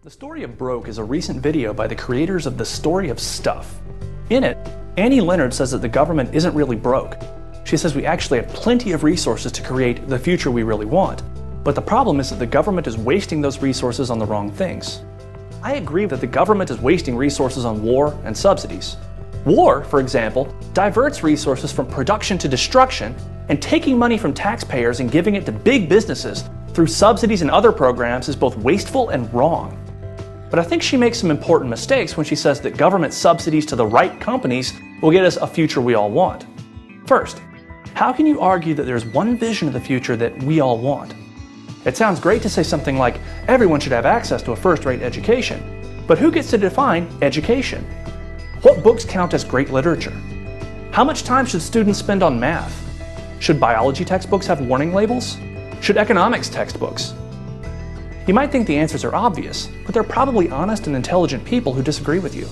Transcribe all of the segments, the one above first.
The Story of Broke is a recent video by the creators of The Story of Stuff. In it, Annie Leonard says that the government isn't really broke. She says we actually have plenty of resources to create the future we really want. But the problem is that the government is wasting those resources on the wrong things. I agree that the government is wasting resources on war and subsidies. War, for example, diverts resources from production to destruction, and taking money from taxpayers and giving it to big businesses through subsidies and other programs is both wasteful and wrong. But I think she makes some important mistakes when she says that government subsidies to the right companies will get us a future we all want. First, how can you argue that there's one vision of the future that we all want? It sounds great to say something like, everyone should have access to a first-rate education. But who gets to define education? What books count as great literature? How much time should students spend on math? Should biology textbooks have warning labels? Should economics textbooks? You might think the answers are obvious, but they're probably honest and intelligent people who disagree with you.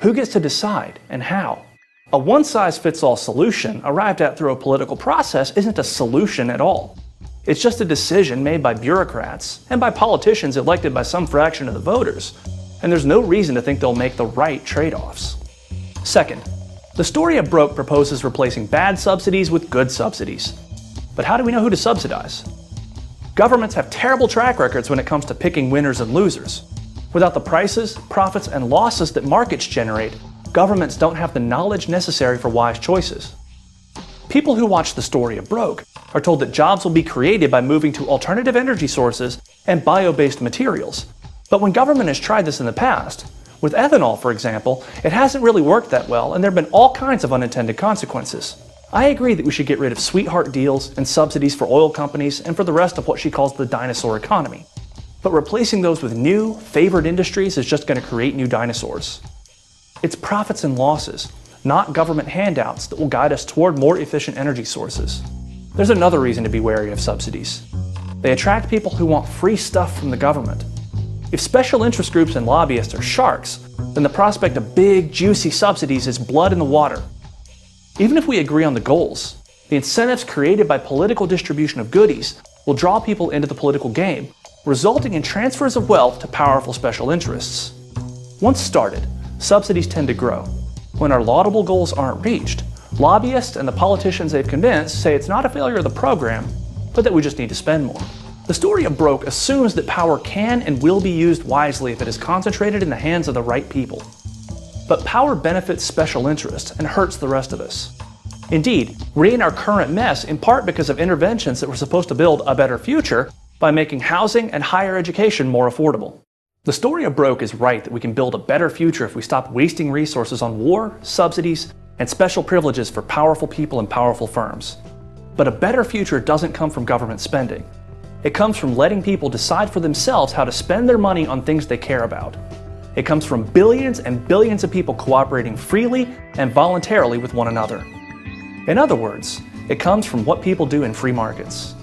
Who gets to decide, and how? A one-size-fits-all solution arrived at through a political process isn't a solution at all. It's just a decision made by bureaucrats and by politicians elected by some fraction of the voters, and there's no reason to think they'll make the right trade-offs. Second, The Story of Broke proposes replacing bad subsidies with good subsidies. But how do we know who to subsidize? Governments have terrible track records when it comes to picking winners and losers. Without the prices, profits, and losses that markets generate, governments don't have the knowledge necessary for wise choices. People who watch The Story of Broke are told that jobs will be created by moving to alternative energy sources and bio-based materials. But when government has tried this in the past, with ethanol for example, it hasn't really worked that well and there have been all kinds of unintended consequences. I agree that we should get rid of sweetheart deals and subsidies for oil companies and for the rest of what she calls the dinosaur economy. But replacing those with new, favored industries is just going to create new dinosaurs. It's profits and losses, not government handouts, that will guide us toward more efficient energy sources. There's another reason to be wary of subsidies. They attract people who want free stuff from the government. If special interest groups and lobbyists are sharks, then the prospect of big, juicy subsidies is blood in the water. Even if we agree on the goals, the incentives created by political distribution of goodies will draw people into the political game, resulting in transfers of wealth to powerful special interests. Once started, subsidies tend to grow. When our laudable goals aren't reached, lobbyists and the politicians they've convinced say it's not a failure of the program, but that we just need to spend more. The Story of Broke assumes that power can and will be used wisely if it is concentrated in the hands of the right people. But power benefits special interests and hurts the rest of us. Indeed, we're in our current mess in part because of interventions that were supposed to build a better future by making housing and higher education more affordable. The Story of Broke is right that we can build a better future if we stop wasting resources on war, subsidies, and special privileges for powerful people and powerful firms. But a better future doesn't come from government spending. It comes from letting people decide for themselves how to spend their money on things they care about. It comes from billions and billions of people cooperating freely and voluntarily with one another. In other words, it comes from what people do in free markets.